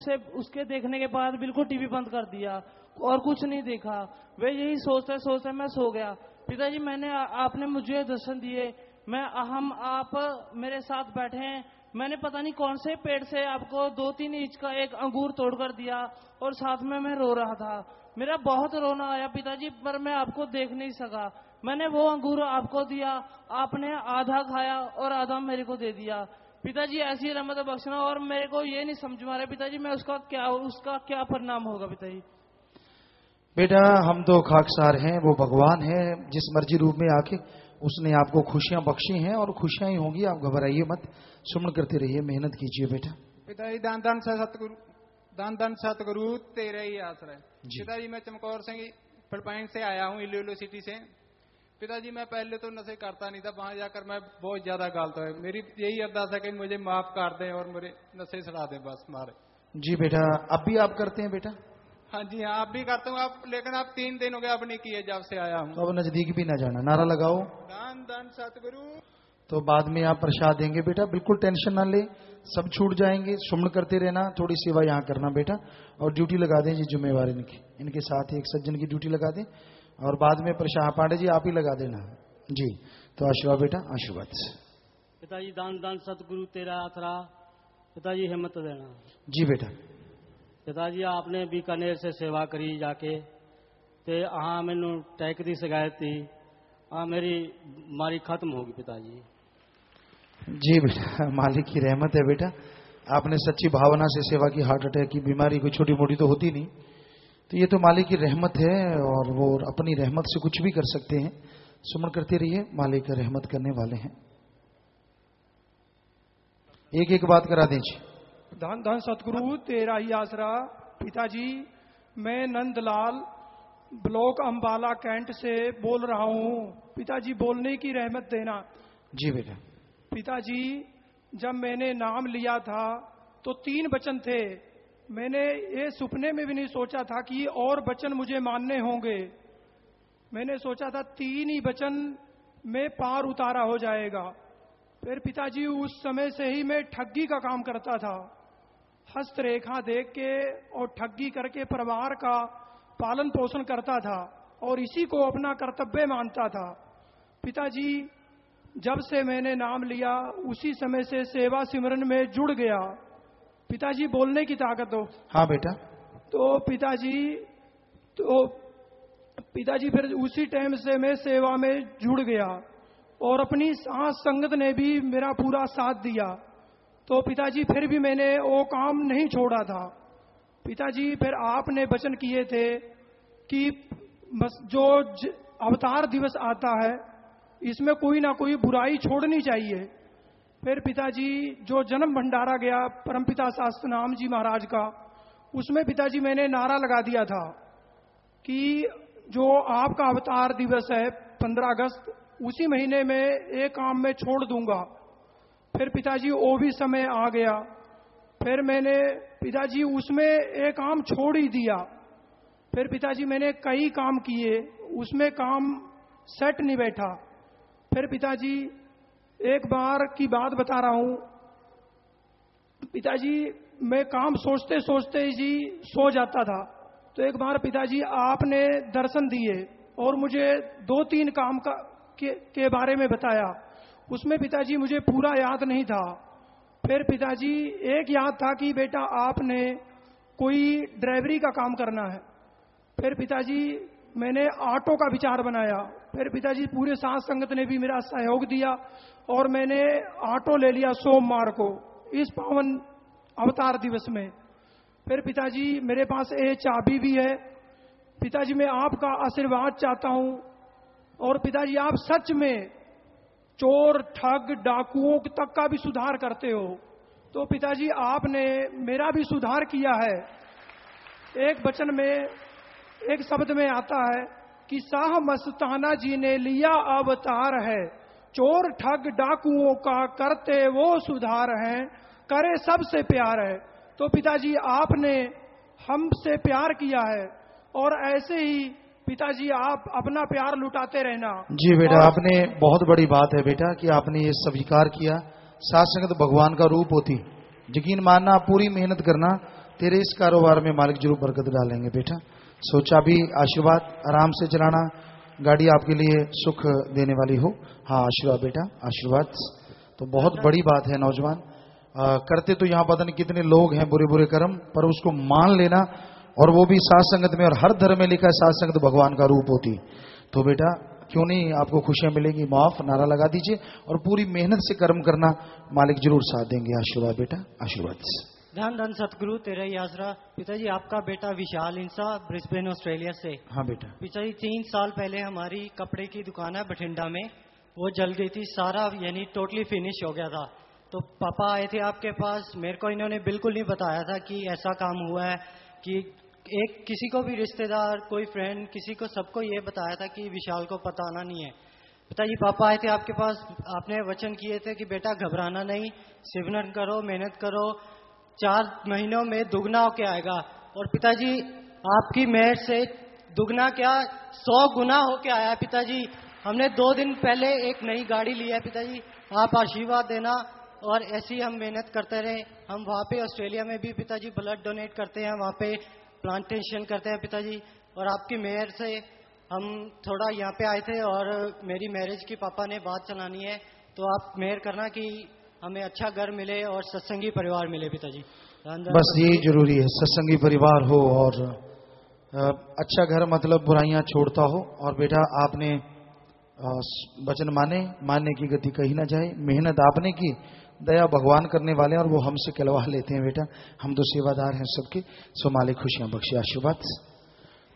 से उसके देखने के बाद बिल्कुल टीवी बंद कर दिया और कुछ नहीं देखा। वे यही सोचते सोचते मैं सो गया। पिताजी मैंने आपने मुझे दर्शन दिए, मैं हम आप मेरे साथ बैठे हैं। मैंने पता नहीं कौन से पेड़ से आपको 2-3 इंच का एक अंगूर तोड़ कर दिया और साथ में मैं रो रहा था। मेरा बहुत रोना आया पिताजी, पर मैं आपको देख नहीं सका। मैंने वो अंगूर आपको दिया, आपने आधा खाया और आधा मेरे को दे दिया। पिताजी ऐसी रहमत बख्शना, और मेरे को ये नहीं समझ में आ रहा पिताजी मैं उसका क्या परिणाम होगा पिताजी। बेटा हम तो खाकसार हैं, वो भगवान है जिस मर्जी रूप में आके उसने आपको खुशियां बख्शी हैं और खुशियां ही होंगी। आप घबराइए मत, सुमन करते रहिए, मेहनत कीजिए बेटा। पिताजी दान दान सतगुरु तेरे ही आश्रय। पिताजी मैं चमकौर सिंह फिलिपाइन से आया हूँ, इलोलो सिटी से। पिताजी मैं पहले तो नशे करता नहीं था, वहां जाकर मैं बहुत ज्यादा गलत है। मेरी यही अरदास है कि मुझे माफ कर दें और मेरे नशे छुड़ा दें बस मारे। जी बेटा, अब भी आप करते हैं बेटा? हाँ जी हाँ, आप भी करते हूँ आप, लेकिन आप 3 दिन हो गए अब नहीं किए जब से आया हूँ। तो अब नजदीक भी ना जाना, नारा लगाओ दान दान सतगुरु। तो बाद में आप प्रसाद देंगे बेटा, बिल्कुल टेंशन ना ले, सब छूट जाएंगे। सुमन करते रहना, थोड़ी सेवा यहाँ करना बेटा, और ड्यूटी लगा दें जी जिम्मेवार इनके साथ एक सज्जन की ड्यूटी लगा दें, और बाद में प्रसाद पांडे जी आप ही लगा देना जी। तो आशीर्वाद बेटा, आशीर्वाद। पिताजी दान सतगुरु तेरा आसरा। पिताजी हिम्मत देना जी बेटा। पिताजी आपने बीकानेर से सेवा करी जाके ते हाँ मैनू टैक की शिकायत थी, हाँ मेरी बीमारी खत्म होगी पिताजी। जी बेटा, मालिक की रहमत है बेटा, आपने सच्ची भावना से सेवा की। हार्ट अटैक की बीमारी कोई छोटी मोटी तो होती नहीं, तो ये तो मालिक की रहमत है, और वो अपनी रहमत से कुछ भी कर सकते हैं। सुमन करते रहिए, मालिक रहमत करने वाले हैं। एक एक बात करा दें जी। धन धन सतगुरु तेरा ही आसरा। पिताजी मैं नंदलाल ब्लॉक अंबाला कैंट से बोल रहा हूँ। पिताजी बोलने की रहमत देना। जी बेटा। पिताजी जब मैंने नाम लिया था तो 3 वचन थे। मैंने ये सपने में भी नहीं सोचा था कि और वचन मुझे मानने होंगे। मैंने सोचा था 3 ही वचन में पार उतारा हो जाएगा। फिर पिताजी उस समय से ही मैं ठगी का काम करता था, हस्तरेखा देख के और ठगी करके परिवार का पालन पोषण करता था और इसी को अपना कर्तव्य मानता था। पिताजी जब से मैंने नाम लिया उसी समय से सेवा सिमरन में जुड़ गया। पिताजी बोलने की ताकत हो। हाँ बेटा। तो पिताजी फिर उसी टाइम से मैं सेवा में जुड़ गया और अपनी साथ संगत ने भी मेरा पूरा साथ दिया। तो पिताजी फिर भी मैंने वो काम नहीं छोड़ा था। पिताजी फिर आपने वचन किए थे कि जो अवतार दिवस आता है इसमें कोई ना कोई बुराई छोड़नी चाहिए। फिर पिताजी जो जन्म भंडारा गया परमपिता शास्त्रनाम जी महाराज का, उसमें पिताजी मैंने नारा लगा दिया था कि जो आपका अवतार दिवस है 15 अगस्त, उसी महीने में एक काम मैं छोड़ दूंगा। फिर पिताजी वो भी समय आ गया। फिर मैंने पिताजी उसमें एक काम छोड़ ही दिया। फिर पिताजी मैंने कई काम किए, उसमें काम सेट नहीं बैठा। फिर पिताजी एक बार की बात बता रहा हूं। पिताजी मैं काम सोचते सोचते जी सो जाता था। तो एक बार पिताजी आपने दर्शन दिए और मुझे 2-3 काम के बारे में बताया। उसमें पिताजी मुझे पूरा याद नहीं था। फिर पिताजी एक याद था कि बेटा आपने कोई ड्राइवरी का काम करना है। फिर पिताजी मैंने ऑटो का विचार बनाया। फिर पिताजी पूरे साथ संगत ने भी मेरा सहयोग दिया और मैंने ऑटो ले लिया सोमवार को इस पावन अवतार दिवस में। फिर पिताजी मेरे पास ये चाबी भी है। पिताजी मैं आपका आशीर्वाद चाहता हूं। और पिताजी आप सच में चोर ठग डाकुओं तक का भी सुधार करते हो। तो पिताजी आपने मेरा भी सुधार किया है। एक वचन में एक शब्द में आता है कि शाह मस्ताना जी ने लिया अवतार है, चोर ठग डाकुओं का करते वो सुधार हैं, करे सबसे प्यार है। तो पिताजी आपने हमसे प्यार किया है और ऐसे ही पिताजी आप अपना प्यार लुटाते रहना। जी बेटा, आपने बहुत बड़ी बात है बेटा कि आपने ये स्वीकार किया। साथ संगत भगवान का रूप होती, यकीन मानना, आप पूरी मेहनत करना तेरे इस कारोबार में मालिक जरूर बरकत डालेंगे बेटा। सोचा भी आशीर्वाद, आराम से चलाना, गाड़ी आपके लिए सुख देने वाली हो। हाँ आशीर्वाद बेटा, आशीर्वाद। तो बहुत बड़ी बात है नौजवान। करते तो यहाँ पता नहीं कितने लोग हैं बुरे बुरे कर्म, पर उसको मान लेना, और वो भी साथ संगत में। और हर धर्म में लिखा है साथ संगत भगवान का रूप होती। तो बेटा क्यों नहीं, आपको खुशियां मिलेंगी। माफ नारा लगा दीजिए और पूरी मेहनत से कर्म करना, मालिक जरूर साथ देंगे। आशीर्वाद बेटा, आशीर्वाद। धन धन सतगुरु तेरा ही आसरा। पिताजी आपका बेटा विशाल इंसा ब्रिस्बेन ऑस्ट्रेलिया से। हाँ बेटा। पिताजी 3 साल पहले हमारी कपड़े की दुकान है बठिंडा में, वो जल गई थी, सारा यानी टोटली फिनिश हो गया था। तो पापा आए थे आपके पास, मेरे को इन्होंने बिल्कुल नहीं बताया था कि ऐसा काम हुआ है, कि एक किसी को भी रिश्तेदार, कोई फ्रेंड, किसी को, सबको ये बताया था कि विशाल को बताना नहीं है। पिताजी पापा आए थे आपके पास, आपने वचन किए थे कि बेटा घबराना नहीं, सिमरन करो, मेहनत करो, 4 महीनों में दुगना होके आएगा। और पिताजी आपकी मेहर से दुगना क्या 100 गुना होके आया पिताजी। हमने 2 दिन पहले एक नई गाड़ी ली है पिताजी, आप आशीर्वाद देना और ऐसी हम मेहनत करते रहे। हम वहाँ पे ऑस्ट्रेलिया में भी पिताजी ब्लड डोनेट करते हैं, वहाँ पे प्लांटेशन करते हैं पिताजी। और आपकी मेहर से हम थोड़ा यहाँ पे आए थे और मेरी मैरिज की पापा ने बात चलानी है, तो आप मेहर करना कि हमें अच्छा घर मिले और सत्संगी परिवार मिले पिताजी। बस यही जरूरी है, सत्संगी परिवार हो और अच्छा घर, मतलब बुराइयां छोड़ता हो। और बेटा आपने वचन मानने की गति कही ना जाए। मेहनत आपने की, दया भगवान करने वाले हैं और वो हमसे कहलवा लेते हैं बेटा। हम तो सेवादार हैं सबके। सो मालिक खुशियां बख्शे, आशीर्वाद।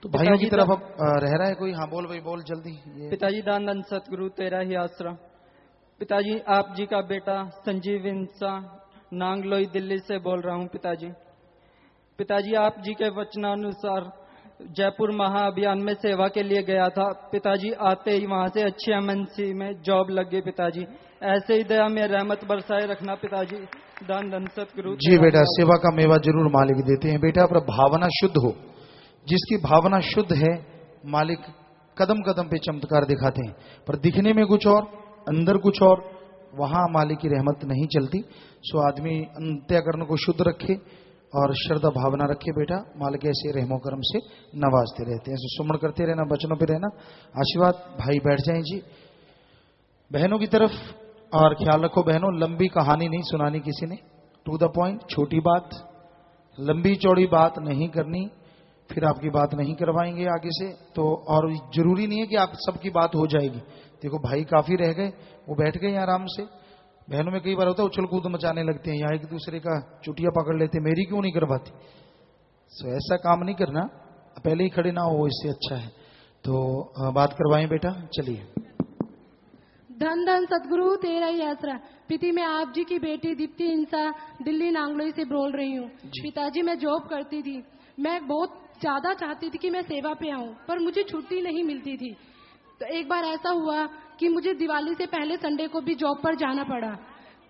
तो भाइयों की तरफ अब रह रहा है कोई? हाँ बोल भाई, बोल जल्दी। पिताजी दान दन सतगुरु तेरा ही आसरा। पिताजी आप जी का बेटा संजीव इंसा नांगलोई दिल्ली से बोल रहा हूँ पिताजी। पिताजी आप जी के वचनानुसार जयपुर महाअभियान में सेवा के लिए गया था पिताजी। आते ही वहां से अच्छी एमएनसी में जॉब लग गई पिताजी। ऐसे ही दया में रहमत बरसाए रखना पिताजी। दान धन सतगुरु। जी बेटा, सेवा का मेवा जरूर मालिक देते हैं बेटा, पर भावना शुद्ध हो। जिसकी भावना शुद्ध है मालिक कदम कदम पे चमत्कार दिखाते हैं, पर दिखने में कुछ और, अंदर कुछ और, वहां मालिक की रहमत नहीं चलती। सो आदमी अंत्यकरण को शुद्ध रखे और श्रद्धा भावना रखे बेटा। मालिक ऐसे रहमो करम से नवाजते रहते हैं। सुमन करते रहना, बचनों पे रहना, आशीर्वाद। भाई बैठ जाएं जी बहनों की तरफ। और ख्याल रखो बहनों, लंबी कहानी नहीं सुनानी किसी ने, टू द पॉइंट, छोटी बात, लंबी चौड़ी बात नहीं करनी, फिर आपकी बात नहीं करवाएंगे आगे से। तो और जरूरी नहीं है कि आप सबकी बात हो जाएगी। देखो भाई काफी रह गए, वो बैठ गए आराम से। बहनों में कई बार होता है उछल कूद मचाने लगते हैं, यहाँ एक दूसरे का चुटिया पकड़ लेते हैं, मेरी क्यों नहीं करवाती। सो ऐसा काम नहीं करना, पहले ही खड़े ना हो, इससे अच्छा है। तो बात करवाएं बेटा, चलिए। धन धन सतगुरु तेरा ही आसरा। पिता मैं आप जी की बेटी दीप्ति इंसा दिल्ली नांगलोई से बोल रही हूँ। पिताजी मैं जॉब करती थी, मैं बहुत ज्यादा चाहती थी कि मैं सेवा पे आऊँ, पर मुझे छुट्टी नहीं मिलती थी। तो एक बार ऐसा हुआ कि मुझे दिवाली से पहले संडे को भी जॉब पर जाना पड़ा।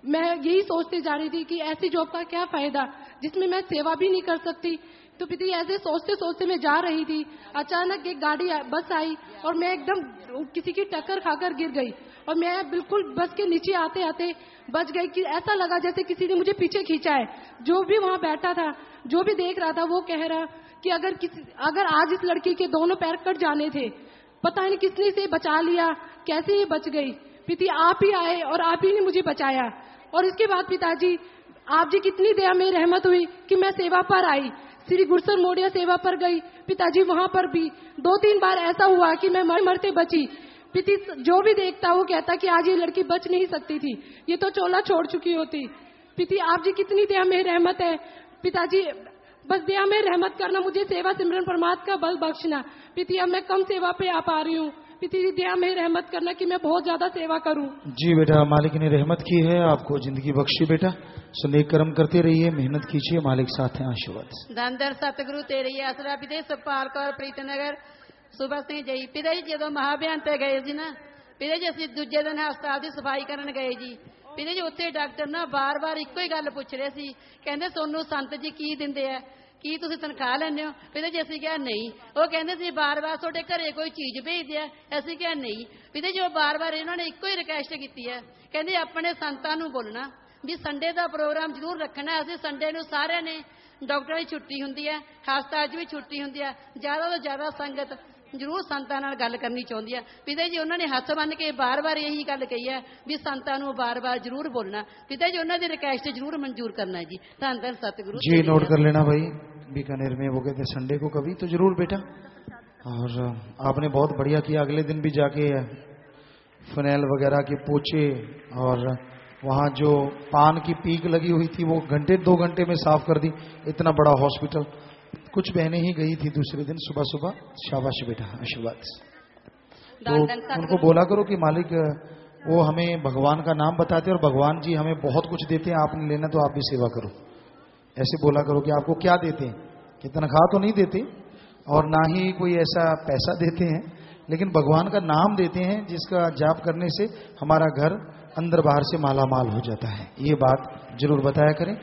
मैं यही सोचती जा रही थी कि ऐसी जॉब का क्या फायदा जिसमें मैं सेवा भी नहीं कर सकती। तो पिता ऐसे सोचते सोचते मैं जा रही थी, अचानक एक गाड़ी बस आई और मैं एकदम किसी की टक्कर खाकर गिर गई और मैं बिल्कुल बस के नीचे आते आते बच गई। कि ऐसा लगा जैसे किसी ने मुझे पीछे खींचा है। जो भी वहां बैठा था, जो भी देख रहा था, वो कह रहा कि अगर आज इस लड़की के दोनों पैर कट जाने थे, पता नहीं किसने इसे बचा लिया, कैसे ये बच गई। पिता आप ही आए और आप ही ने मुझे बचाया। और इसके बाद पिताजी आप जी कितनी दया में रहमत हुई कि मैं सेवा पर आई, श्री गुरसर मोडिया सेवा पर गई पिताजी। वहां पर भी 2-3 बार ऐसा हुआ कि मैं मरते बची। पिता जो भी देखता वो कहता कि आज ये लड़की बच नहीं सकती थी, ये तो चोला छोड़ चुकी होती। पिता आप जी कितनी दया में रहमत है पिताजी, बस दया में रहमत करना, मुझे सेवा सिमरन परमात्मा का बल बख्शना। पिता मैं कम सेवा पे आ पा रही हूँ, पिता जी दया में रहमत करना कि मैं बहुत ज्यादा सेवा करूँ। जी बेटा, मालिक ने रहमत की है, आपको जिंदगी बख्शी बेटा। सो नेक कर्म करते रहिए, मेहनत कीजिए, मालिक साथ है, आशीर्वाद। धनधर सतगुरु तेरे आसरा। पिता सुखपाल कौर प्रीतनगर सुबह सिंह जी। पिता जी जो महाअभियान ते गए सी ना पिता जी, असं दूजे दिन हस्पताल की सफाई करन गए जी। पिता जी उत्थे डॉक्टर ना बार बार इको ही गल पुछ रहे सी, कहंदे सोनू संत जी की दिंदे आ, की तुसीं तनख्वाह लैंदे हो। पिता जी असीं कहा नहीं। वो कहंदे सी बार बार तुहाडे घरे कोई चीज भेजदे आ, असीं कहा नहीं। पिता जी बार बार इन्होंने इको ही रिक्वेस्ट की है, कहंदे अपने संतां नूं बोलना भी संडे का प्रोग्राम जरूर रखना। असीं संडे नूं सारिआं ने ਡਾਕਟਰਾਂ ਦੀ ਛੁੱਟੀ ਹੁੰਦੀ ਹੈ, ਹਸਪਤਾਲ 'ਚ ਵੀ ਛੁੱਟੀ ਹੁੰਦੀ ਹੈ। ਜ਼ਿਆਦਾ ਤੋਂ ਜ਼ਿਆਦਾ ਸੰਗਤ ਜ਼ਰੂਰ ਸੰਤਾਂ ਨਾਲ ਗੱਲ ਕਰਨੀ ਚਾਹੁੰਦੀ ਹੈ। ਪਿਤਾ ਜੀ ਉਹਨਾਂ ਨੇ ਹੱਥ ਬੰਨ੍ਹ ਕੇ ਬਾਰ-ਬਾਰ ਇਹੀ ਗੱਲ ਕਹੀ ਹੈ ਵੀ ਸੰਤਾਂ ਨੂੰ ਬਾਰ-ਬਾਰ ਜ਼ਰੂਰ ਬੋਲਣਾ। ਪਿਤਾ ਜੀ ਉਹਨਾਂ ਦੀ ਰਿਕਵੈਸਟ ਜ਼ਰੂਰ ਮਨਜ਼ੂਰ करना है जी। धन धन सतगुरु जी। नोट कर लेना भाई, बीकानेर में वो कहते संडे को कभी तो जरूर बेटा। और आपने बहुत बढ़िया किया। अगले दिन भी जाके फनेल वगैरह के पोछे और वहाँ जो पान की पीक लगी हुई थी वो घंटे 2 घंटे में साफ कर दी। इतना बड़ा हॉस्पिटल। कुछ बहनें ही गई थी दूसरे दिन सुबह सुबह। शाबाश बेटा, आशीर्वाद। तो उनको बोला करो कि मालिक वो हमें भगवान का नाम बताते और भगवान जी हमें बहुत कुछ देते हैं, आपने लेना तो आप भी सेवा करो। ऐसे बोला करो कि आपको क्या देते हैं, कि तनख्वाह तो नहीं देते और ना ही कोई ऐसा पैसा देते हैं, लेकिन भगवान का नाम देते हैं जिसका जाप करने से हमारा घर अंदर बाहर से माला माल हो जाता है। ये बात जरूर बताया करें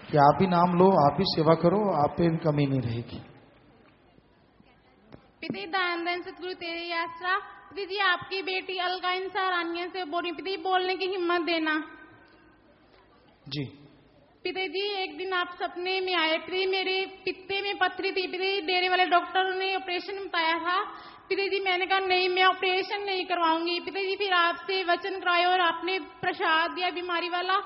कि आप भी नाम लो, आप भी सेवा करो, आप पे कमी नहीं रहेगी। पिता दान दान सतगुरु तेरी आसरा। दीदी आपकी बेटी अलका इंसा रानिया से बोली, पिता बोलने की हिम्मत देना जी। पिता जी एक दिन आप सपने में आए, पिता मेरे पित्ते में पथरी थी, पिता डेरे वाले डॉक्टरों ने ऑपरेशन बताया था। पिता जी मैंने कहा नहीं मैं ऑपरेशन नहीं करवाऊंगी। पिता जी फिर आपसे वचन कराए और आपने प्रसाद दिया बीमारी वाला।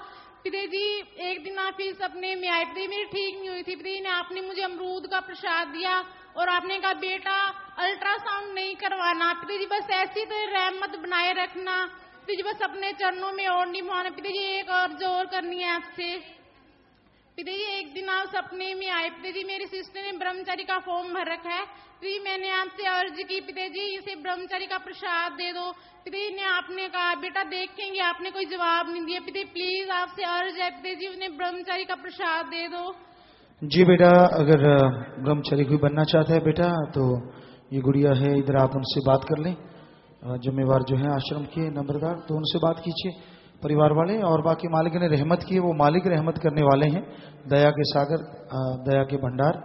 पिता जी एक दिन आप फिर सपने में आए, पिता मेरी ठीक नहीं हुई थी, पिता जी ने आपने मुझे अमरूद का प्रसाद दिया और आपने कहा बेटा अल्ट्रासाउंड नहीं करवाना। पिता जी बस ऐसी तो रहमत बनाए रखना। पिता जी बस अपने चरणों में और नहीं मुहाना। पिता जी एक और जोर करनी है आपसे। पिता जी एक दिन आप सपने में आए, पिता जी मेरी सिस्टर ने ब्रह्मचारी का फॉर्म भर रखा है, पिता जी मैंने आपसे अर्ज की पिता जी इसे ब्रह्मचारी का प्रसाद दे दो। पिता जी ने आपने कहा बेटा देखेंगे, आपने कोई जवाब नहीं दिया। पिता प्लीज आपसे अर्ज है पिता जी उन्हें ब्रह्मचारी का प्रसाद दे दो। जी बेटा, अगर ब्रह्मचारी कोई बनना चाहता है बेटा तो ये गुड़िया है, इधर आप उनसे बात कर लें। जिम्मेवार जो है आश्रम के नंबरदार, तो उनसे बात कीजिए परिवार वाले। और बाकी मालिक ने रहमत की है, वो मालिक रहमत करने वाले हैं, दया के सागर, दया के भंडार।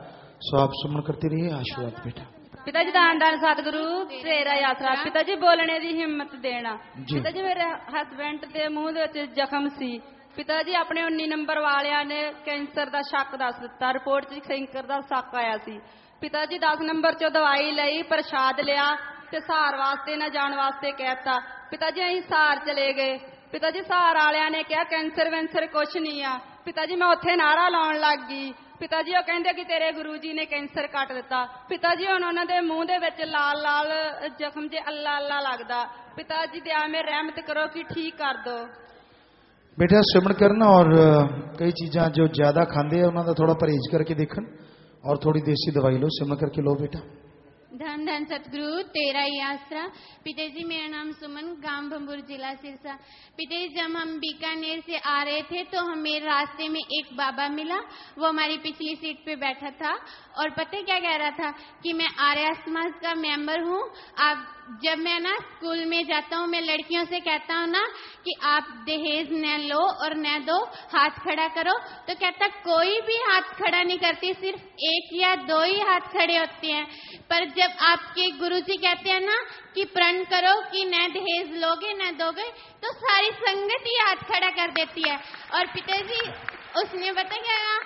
सो आप सुमन करते रहिए, आशीर्वाद बेटा। पिताजी दान दान सतगुरु तेरा आसरा। पिताजी बोलने की हिम्मत देना। पिताजी मेरे हसबैंड के मुंह दे जख्म सी। पिताजी अपने 19 नंबर वालियां ने कैंसर का शक दस दिता, रिपोर्ट च कैंसर का शक आया सी। पिताजी 10 नंबर चो दवाई लई, प्रसाद लिया ते सहार वास्ते ना जान वास्ते कहता। पिताजी अं सहार चले गए। पिताजी सहार वालियां ने कहा कैंसर वैंसर कुछ नहीं आ। पिताजी मैं उत्थे नारा लाउण लग गई। पिताजी वो कहंदे कि तेरे गुरु जी ने कैंसर कट दिता। पिताजी हुण उन्हां दे मूंह दे विच लाल लाल जख्म जे अल्लाह अल्लाह लगदा। पिताजी दया में रहमत करो कि ठीक कर दो। बेटा श्रवण करना और कई चीज़ां जो ज्यादा खांदे हैं उन्होंने थोड़ा परहेज करके देखन और थोड़ी देसी दवाई लो, श्रवण करके लो बेटा। धन धन सतगुरु तेरा ही आसरा। पिताजी मेरा नाम सुमन, गांव भंबूर, जिला सिरसा। पिताजी जब हम बीकानेर से आ रहे थे तो हमें रास्ते में एक बाबा मिला, वो हमारी पिछली सीट पे बैठा था और पता क्या कह रहा था कि मैं आर्य समाज का मेंबर हूँ। आप जब मैं ना स्कूल में जाता हूँ मैं लड़कियों से कहता हूँ ना कि आप दहेज न लो और न दो, हाथ खड़ा करो, तो कहता कोई भी हाथ खड़ा नहीं करती, सिर्फ 1 या 2 ही हाथ खड़े होते हैं। पर जब आपके गुरुजी कहते हैं ना कि प्रण करो कि न दहेज लोगे न दोगे, तो सारी संगत ही हाथ खड़ा कर देती है। और पिताजी उसने बता क्या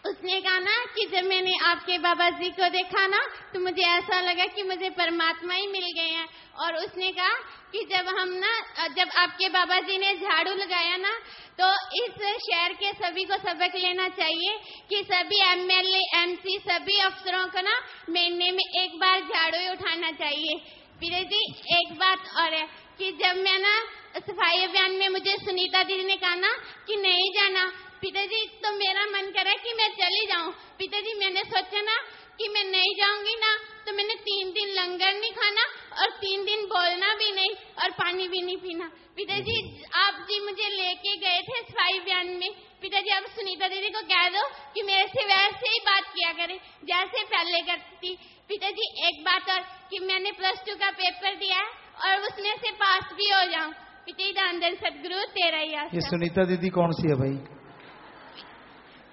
उसने कहा ना कि जब मैंने आपके बाबा जी को देखा ना तो मुझे ऐसा लगा कि मुझे परमात्मा ही मिल गए हैं। और उसने कहा कि जब आपके बाबा जी ने झाड़ू लगाया ना तो इस शहर के सभी को सबक लेना चाहिए कि सभी MLA MC सभी अफसरों को ना महीने में 1 बार झाड़ू ही उठाना चाहिए। फिर जी एक बात और है कि जब मैं ना सफाई अभियान में मुझे सुनीता दीदी ने कहा ना कि नहीं जाना, पिताजी तो मेरा मन करा कि मैं चली जाऊं। पिताजी मैंने सोचा ना कि मैं नहीं जाऊंगी ना तो मैंने 3 दिन लंगर नहीं खाना और 3 दिन बोलना भी नहीं और पानी भी नहीं पीना। पिताजी आप जी मुझे लेके गए थे सफाई अभियान में। पिताजी आप सुनीता दीदी को कह दो कि मेरे से वैसे ही बात किया करे जैसे पहले करती थी। पिताजी एक बात और कि मैंने +2 का पेपर दिया है और उसमें से पास भी हो जाऊं। पिताजी दान दन सतगुरु तेरा ही आसरा। ये सुनीता दीदी कौन सी है भाई?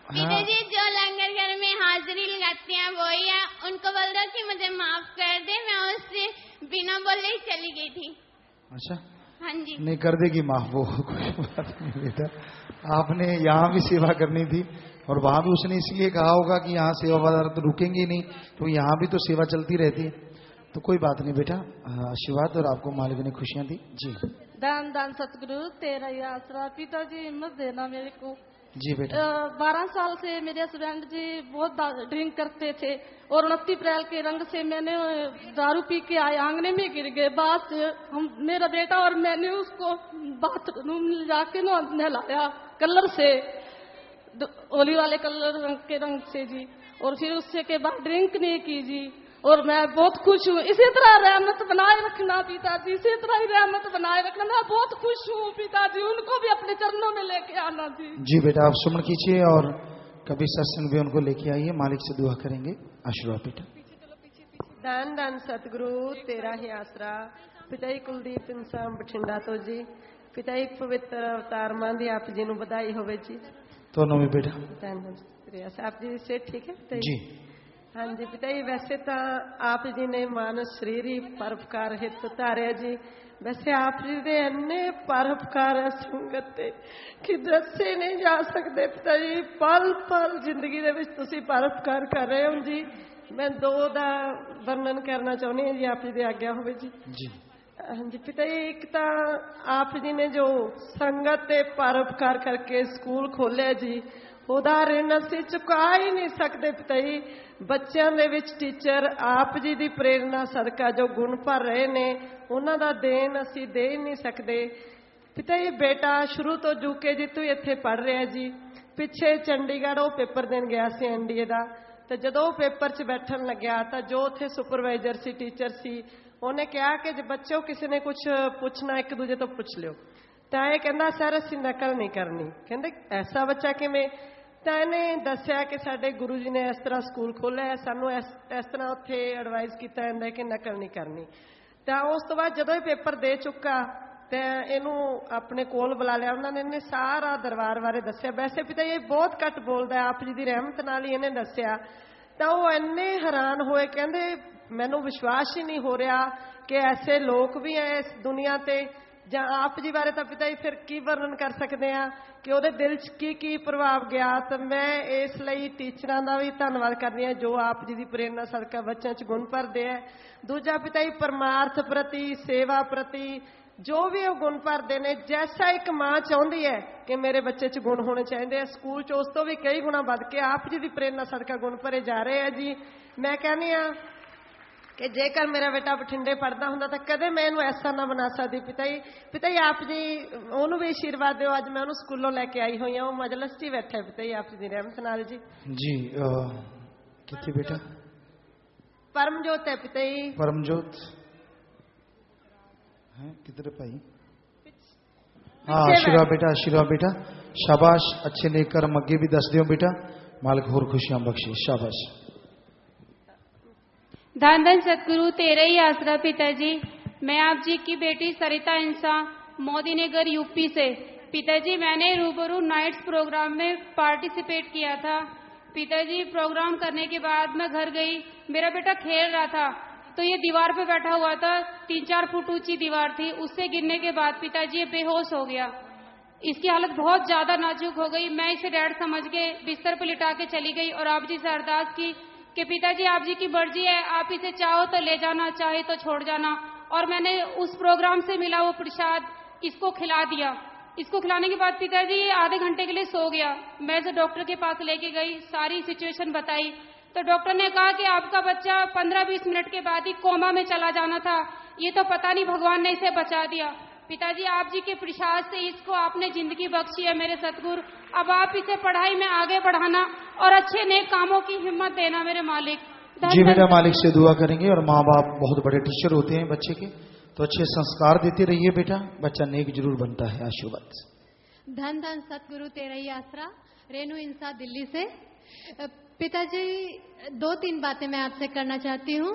पिताजी जो लंगर घर में हाजिरी लगाती हैं वही है, उनको बोल दो कि मुझे माफ कर दे, मैं उससे बिना बोले ही चली गई थी। अच्छा हाँ जी नहीं कर देगी माफ, वो कोई बात नहीं बेटा। आपने यहाँ भी सेवा करनी थी, और वहां भी उसने इसलिए कहा होगा कि यहाँ सेवादार तो रुकेंगे नहीं, तो यहाँ भी तो सेवा चलती रहती है। तो कोई बात नहीं बेटा, आशीर्वाद और आपको मालिक ने खुशियां दी जी। दान दान सतगुरु तेरा ही आसरा। पिताजी हिम्मत देना मेरे को जी बेटा। 12 साल से मेरे हस्बैंड जी बहुत ड्रिंक करते थे और 29 अप्रैल के रंग से मैंने दारू पी के आए, आंगने में गिर गए। बाद हम मेरा बेटा और मैंने उसको बाथरूम में जाके नहलाया कलर से, होली वाले कलर के रंग से जी, और फिर उससे के बाद ड्रिंक नहीं की जी। और मैं बहुत खुश हूँ। इसी तरह रहमत बनाए रखना पिताजी, इसी तरह ही रहमत बनाए रखना। मैं बहुत खुश हूँ पिताजी, उनको भी अपने चरणों में लेके आना जी। जी बेटा, आप सुमन कीजिए और कभी सत्संग भी उनको लेके आइए, मालिक से दुआ करेंगे। आशीर्वाद बेटा। धन धन सतगुरु तेरा ही आसरा। पिता जी कुलदीप इंसान बठिंडा तो जी। पिता जी पवित्र अवतार मां दी आप जी नूं बधाई होवे जी। दोनों भी बेटा। धन धन आप जी से ठीक है जी। हाँ जी पिता जी, वैसे तो आप जी ने मानस शरीर ही परोपकार हित उतारिया जी। वैसे आप जी दे इन्ने परोपकार है संगत ते कि दसे नहीं जा सकते पिता जी। पल पल जिंदगी दे विच तुसीं परोपकार कर रहे हो जी। मैं 2 दा वर्णन करना चाहनी हूँ जी, आप जी दी आज्ञा होवे जी। जी हाँ जी पिता जी, एक तो आप जी ने जो संगत ते परोपकार करके स्कूल खोलिया जी, ਉਹਦਾ ऋण ਅਸੀਂ चुका ही नहीं सकते पिता जी। बच्चों ਦੇ ਵਿੱਚ टीचर आप जी की प्रेरणा सदका जो गुण भर रहे ने, उन्हों का देन ਅਸੀਂ दे ही नहीं सकते पिता जी। बेटा शुरू तो UKG ਤੋਂ ਇੱਥੇ पढ़ रहा जी। पिछे चंडीगढ़ वो पेपर देन गया सी NDA का, तो जो पेपर 'ਚ बैठन लग्या तो जो उत्थे सुपरवाइजर सी टीचर सी, उन्हें कहा कि जो बच्चों किसी ने कुछ पूछना एक दूजे तो पूछ लियो। तो ये कहना सर असीं नकल नहीं करनी। कहते ऐसा बच्चा किवें? तो इन्हें दसिया कि साडे गुरु जी ने इस तरह स्कूल खोलिया है, सानू इस तरह उत्थे एडवाइस किया जाता है कि नकल नहीं करनी। तो उस तो बाद जदों पेपर दे चुका तो इनू अपने कोल बुला लिया, उन्होंने इन्हें सारा दरबार बारे दसिया। वैसे पिता ये बहुत घट बोलता है, आप जी की रहमत नाल ही इन्हें दसिया। तो वो इन्ने हैरान होए, कहते मैनू विश्वास ही नहीं हो रहा कि ऐसे लोग भी हैं इस दुनिया ते। ਜਾਂ आप जी बारे तो पिता जी फिर की वर्णन कर सकते हैं कि ਉਹਦੇ दिल च की प्रभाव गया। तो मैं इसलिए टीचर का भी धन्यवाद करनी है जो आप जी की प्रेरणा सदका बच्चों च गुण भरते हैं। दूजा पिता जी परमार्थ प्रति सेवा प्रति जो भी वो गुण भरते हैं, जैसा एक माँ चाहती है कि मेरे बच्चे च गुण होने चाहिए हैं, स्कूल च उस तो भी कई गुणा बढ़ के आप जी की प्रेरणा सदका गुण भरे जा रहे हैं जी। मैं कहनी हाँ कि जेकर मेरा बेटा बठिंडे पढ़ता होंदा तो कदे मैं इनू ऐसा ना बना सकती पिता जी। पिता जी आप जी उन्होंने भी आशीर्वाद दो, अज मैं उन्होंने स्कूलों लैके आई हुई हूँ, मजलिस च ही बैठा है पिता जी आप जी की रहमत नाल जी। जी कितने बेटा? परमजोत है पिता जी। परमजोत है किधर भाई? हाँ आशीर्वाद बेटा, आशीर्वाद बेटा, शाबाश। अच्छे नेक कर्म अगे भी दस दियो बेटा, मालिक होर खुशियां बख्शे। शाबाश। धन धन सतगुरु तेरे ही आसरा पिताजी। मैं आप जी की बेटी सरिता इंसान मोदीनगर यूपी से। पिताजी मैंने रूबरू नाइट्स प्रोग्राम में पार्टिसिपेट किया था। पिताजी प्रोग्राम करने के बाद मैं घर गई, मेरा बेटा खेल रहा था तो ये दीवार पे बैठा हुआ था, 3-4 फुट ऊंची दीवार थी, उससे गिरने के बाद पिताजी ये बेहोश हो गया। इसकी हालत बहुत ज्यादा नाजुक हो गई। मैं इसे डैड समझ के बिस्तर पर लिटा के चली गई और आप जी से अरदास की कि पिताजी आप जी की मर्जी है, आप इसे चाहो तो ले जाना, चाहे तो छोड़ जाना। और मैंने उस प्रोग्राम से मिला वो प्रसाद इसको खिला दिया। इसको खिलाने के बाद पिताजी आधे घंटे के लिए सो गया। मैं इसे डॉक्टर के पास लेके गई, सारी सिचुएशन बताई तो डॉक्टर ने कहा कि आपका बच्चा 15-20 मिनट के बाद ही कोमा में चला जाना था। ये तो पता नहीं भगवान ने इसे बचा दिया। पिताजी आप जी के प्रसाद से इसको आपने जिंदगी बख्शी है मेरे सतगुरु। अब आप इसे पढ़ाई में आगे बढ़ाना और अच्छे नेक कामों की हिम्मत देना मेरे मालिक। जी बेटा, मालिक से दुआ करेंगे। और माँ बाप बहुत बड़े टीचर होते हैं बच्चे के, तो अच्छे संस्कार देते रहिए बेटा, बच्चा नेक जरूर बनता है। आशीर्वाद। धन धन सतगुरु तेरा ही आसरा। रेनू इंसा दिल्ली से। पिताजी 2-3 बातें मैं आपसे करना चाहती हूँ।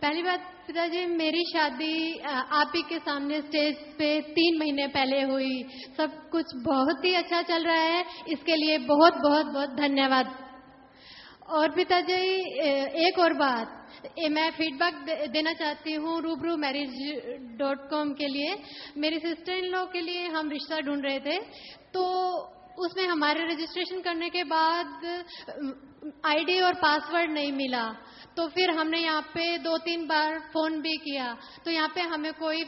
पहली बात पिताजी, मेरी शादी आप ही के सामने स्टेज पे 3 महीने पहले हुई। सब कुछ बहुत ही अच्छा चल रहा है, इसके लिए बहुत बहुत बहुत धन्यवाद। और पिताजी एक और बात, मैं फीडबैक देना चाहती हूँ रूबरू मैरिज.com के लिए। मेरी सिस्टर इन लॉ के लिए हम रिश्ता ढूंढ रहे थे, तो उसमें हमारे रजिस्ट्रेशन करने के बाद आईडी और पासवर्ड नहीं मिला। तो फिर हमने यहाँ पे 2-3 बार फोन भी किया, तो यहाँ पे हमें कोई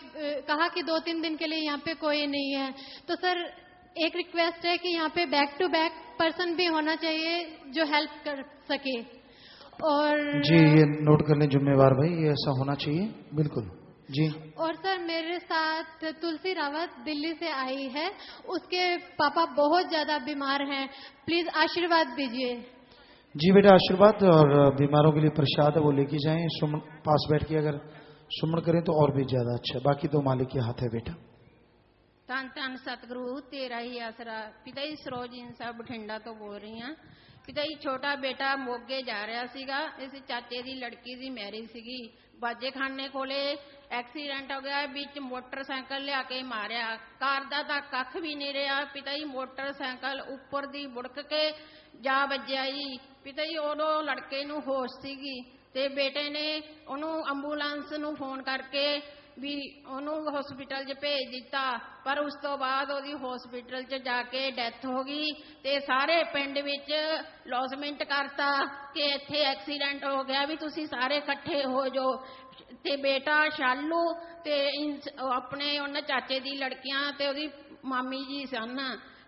कहा कि 2-3 दिन के लिए यहाँ पे कोई नहीं है। तो सर एक रिक्वेस्ट है कि यहाँ पे बैक टू बैक पर्सन भी होना चाहिए जो हेल्प कर सके। और जी ये नोट कर लें जुम्मेवार भाई, ये ऐसा होना चाहिए बिल्कुल जी। और सर मेरे साथ तुलसी रावत दिल्ली से आई है, उसके पापा बहुत ज्यादा बीमार हैं, प्लीज आशीर्वाद दीजिए। जी बेटा आशीर्वाद, और बीमारों के लिए प्रसाद है वो लेके जाएं, सुमन पास बैठ के अगर सुमन करें तो और भी ज्यादा अच्छा। बाकी तो मालिक के हाथ है बेटा। ਧੰਨ ਧੰਨ ਸਤਿਗੁਰੂ ਤੇਰਾ ਹੀ ਆਸਰਾ। ਪਿਤਾ ਜੀ ਸਰੋਜ ਇੰਸਾ ਬਠਿੰਡਾ ਤੋਂ ਬੋਲ ਰਹੀ ਹਾਂ। ਪਿਤਾ ਜੀ ਛੋਟਾ ਬੇਟਾ ਮੋਗੇ ਜਾ ਰਿਹਾ ਸੀਗਾ, ਇਸ ਚਾਚੇ ਦੀ ਲੜਕੀ ਦੀ ਮੈਰਿਜ ਸੀਗੀ। ਬਾਜੇਖਾਨੇ ਕੋਲੇ ਐਕਸੀਡੈਂਟ ਹੋ ਗਿਆ, ਵਿੱਚ ਮੋਟਰਸਾਈਕਲ ਲਿਆ ਕੇ ਮਾਰਿਆ। ਕਾਰ ਦਾ ਤਾਂ ਕੱਖ ਵੀ ਨਹੀਂ ਰਿਹਾ। ਪਿਤਾ ਜੀ ਮੋਟਰਸਾਈਕਲ ਉੱਪਰ ਦੀ ਬੁੜਕ ਕੇ ਜਾ ਵੱਜਿਆ ਜੀ। ਪਿਤਾ ਜੀ ਉਦੋਂ ਲੜਕੇ ਨੂੰ ਹੋਸ਼ ਸੀਗੀ ਤੇ ਬੇਟੇ ਨੇ ਉਹਨੂੰ ਐਂਬੂਲੈਂਸ ਨੂੰ ਫੋਨ ਕਰਕੇ ਵੀ ਉਹਨੂੰ ਹਸਪੀਟਲ 'ਚ ਭੇਜ ਦਿੱਤਾ, ਪਰ ਉਸ ਤੋਂ ਬਾਅਦ ਉਹਦੀ ਹਸਪੀਟਲ 'ਚ ਜਾ ਕੇ ਡੈਥ ਹੋ ਗਈ ਤੇ ਸਾਰੇ ਪਿੰਡ ਵਿੱਚ ਲੌਸਮੈਂਟ ਕਰਤਾ ਕਿ ਇੱਥੇ ਐਕਸੀਡੈਂਟ ਹੋ ਗਿਆ, ਵੀ ਤੁਸੀਂ ਸਾਰੇ ਇਕੱਠੇ ਹੋ ਜਾਓ। ਤੇ ਬੇਟਾ ਸ਼ਾਲੂ ਤੇ ਆਪਣੇ ਉਹਨਾਂ ਚਾਚੇ ਦੀ ਲੜਕੀਆਂ ਤੇ ਉਹਦੀ ਮਾਮੀ ਜੀ ਸਨ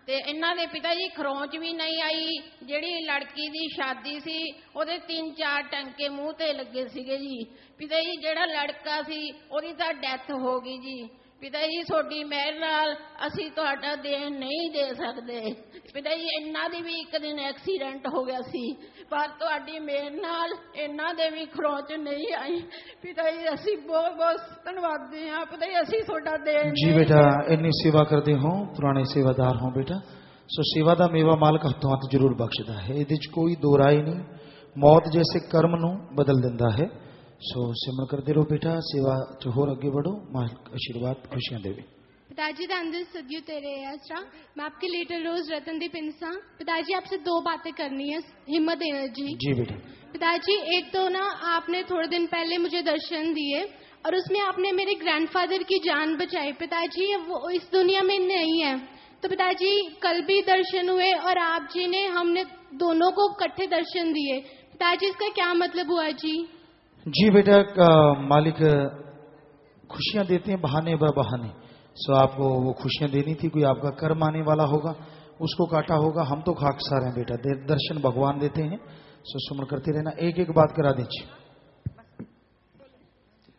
ਤੇ ਇਹਨਾਂ ਦੇ ਪਿਤਾ ਜੀ ਖਰੋਂਚ ਵੀ ਨਹੀਂ ਆਈ। ਜਿਹੜੀ ਲੜਕੀ ਦੀ ਸ਼ਾਦੀ ਸੀ ਉਹਦੇ 3-4 ਟੰਕੇ ਮੂੰਹ ਤੇ ਲੱਗੇ ਸੀਗੇ ਜੀ। ਪਿਤਾ ਜੀ ਜਿਹੜਾ ਲੜਕਾ ਸੀ ਉਹਦੀ ਤਾਂ ਡੈਥ ਹੋ ਗਈ ਜੀ। ਪਿਤਾ ਜੀ ਤੁਹਾਡੀ ਮਿਹਰ ਨਾਲ ਅਸੀਂ ਤੁਹਾਡਾ ਦੇਣ ਨਹੀਂ ਦੇ ਸਕਦੇ। ਪਿਤਾ ਜੀ ਇਹਨਾਂ ਦੀ ਵੀ ਇੱਕ ਦਿਨ ਐਕਸੀਡੈਂਟ ਹੋ ਗਿਆ ਸੀ, ਪਰ ਤੁਹਾਡੀ ਮਿਹਰ ਨਾਲ ਇਹਨਾਂ ਦੇ ਵੀ ਖਰੋਂਚ ਨਹੀਂ ਆਈ। ਪਿਤਾ ਜੀ ਅਸੀਂ ਬਹੁਤ ਬਹੁਤ ਧੰਨਵਾਦੀ ਹਾਂ। ਪਿਤਾ ਜੀ ਅਸੀਂ ਤੁਹਾਡਾ ਦੇਣ जी बेटा इन्नी सेवा करते हो, पुराने सेवादार हो बेटा। सो सेवा ਦਾ ਮੇਵਾ ਮਾਲਕ ਹੱਥੋਂ ਹੱਥ ਜ਼ਰੂਰ ਬਖਸ਼ਦਾ ਹੈ, ਇਹਦੇ 'ਚ ਕੋਈ ਦੋ ਰਾਏ ਨਹੀਂ। ਮੌਤ ਜੈਸੇ ਕਰਮ ਨੂੰ ਬਦਲ ਦਿੰਦਾ ਹੈ। सो सिमर करते रहो बेटा, सेवा च होर अगे बढ़ो, मालिक आशीर्वाद खुशियां देवे। पिताजी धनदन सदयु तेरे आसरा। मैं आपकी लिटिल रोज रतनदीप इंसान। पिताजी आपसे 2 बातें करनी है, हिम्मत देना जी। जी बेटा। पिताजी एक तो ना आपने थोड़े दिन पहले मुझे दर्शन दिए और उसमें आपने मेरे ग्रैंडफादर की जान बचाई। पिताजी वो इस दुनिया में नहीं है, तो पिताजी कल भी दर्शन हुए और आप जी ने हमने दोनों को इकट्ठे दर्शन दिए। पिताजी इसका क्या मतलब हुआ जी? जी बेटा मालिक खुशियां देते हैं बहाने ब बहाने। सो आपको वो खुशियां देनी थी, कोई आपका कर्म आने वाला होगा उसको काटा होगा। हम तो खाकसार हैं बेटा, दर्शन भगवान देते हैं। सो सुमन करते रहना, एक एक बात करा दीजिए।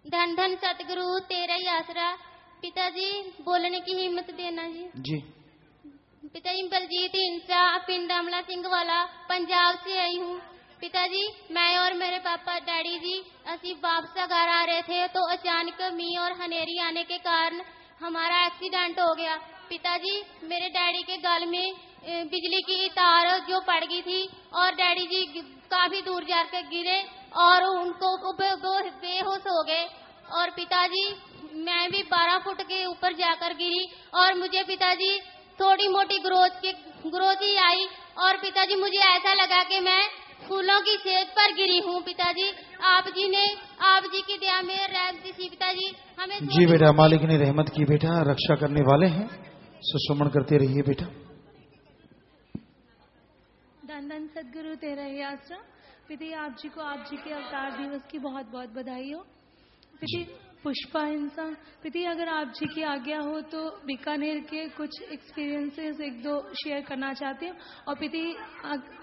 धन धन सतगुरु तेरा ही आसरा। पिताजी बोलने की हिम्मत देना जी। जी पिताजी बलजीत इंसा, पिंड अमला सिंह वाला, पंजाब से आई हूँ। पिताजी मैं और मेरे पापा डैडी जी असी वापस घर आ रहे थे तो अचानक मींह और हनेरी आने के कारण हमारा एक्सीडेंट हो गया। पिताजी मेरे डैडी के गल में बिजली की तार जो पड़ गई थी और डैडी जी काफी दूर जाकर गिरे और उनको बेहोश हो गए। और पिताजी मैं भी 12 फुट के ऊपर जाकर गिरी और मुझे पिताजी थोड़ी मोटी ग्रोथ ही आई और पिताजी मुझे ऐसा लगा कि मैं फूलों की सेज पर गिरी हूँ। पिताजी आप जी की दया में रहमत थी पिताजी हमें। जी बेटा मालिक ने रहमत की बेटा, रक्षा करने वाले हैं। सो सुमन करते रहिए बेटा। धन धन सदगुरु तेरा ही आसरा। पिता आप जी को आप जी के अवतार दिवस की बहुत बहुत बधाई हो। पिता पुष्पा इंसान। पिता अगर आप जी की आज्ञा हो तो बीकानेर के कुछ एक्सपीरियंसेस 1-2 शेयर करना चाहती हूँ। और पिता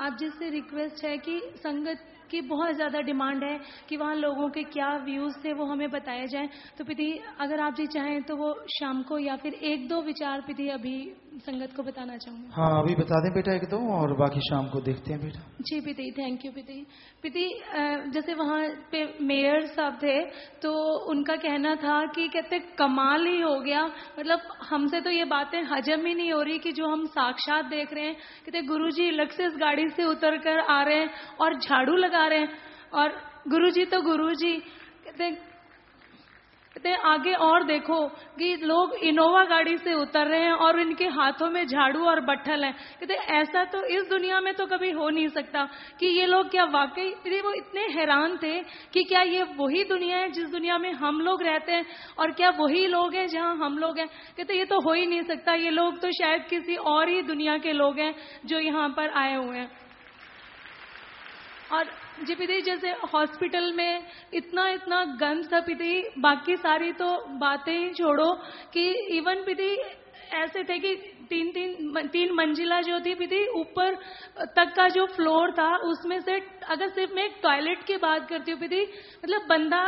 आप जी से रिक्वेस्ट है कि संगत की बहुत ज़्यादा डिमांड है कि वहाँ लोगों के क्या व्यूज़ थे वो हमें बताए जाएं। तो पिता अगर आप जी चाहें तो वो शाम को या फिर 1-2 विचार पिता अभी संगत को बताना चाहूँगी। हाँ अभी बता दें बेटा 1-2 और बाकी शाम को देखते हैं बेटा। जी पिता थैंक यू पिता। जैसे वहाँ पे मेयर साहब थे तो उनका कहना था कि कहते कमाल ही हो गया, मतलब हमसे तो ये बातें हजम ही नहीं हो रही कि जो हम साक्षात देख रहे हैं। कहते गुरुजी अलग से इस गाड़ी से उतर कर आ रहे हैं और झाड़ू लगा रहे हैं और गुरुजी तो गुरुजी। कहते कहते आगे और देखो कि लोग इनोवा गाड़ी से उतर रहे हैं और इनके हाथों में झाड़ू और बट्ठल है। कहते ऐसा तो इस दुनिया में तो कभी हो नहीं सकता कि ये लोग क्या वाकई, वो इतने हैरान थे कि क्या ये वही दुनिया है जिस दुनिया में हम लोग रहते हैं और क्या वही लोग हैं जहां हम लोग हैं। कहते ये तो हो ही नहीं सकता, ये लोग तो शायद किसी और ही दुनिया के लोग हैं जो यहाँ पर आए हुए हैं। और जी पिता जैसे हॉस्पिटल में इतना इतना गंद था पिता, बाकी सारी तो बातें ही छोड़ो कि इवन पिता ऐसे थे कि तीन मंजिला जो थी पिता, ऊपर तक का जो फ्लोर था उसमें से अगर सिर्फ मैं एक टॉयलेट की बात करती हूँ पिता, मतलब बंदा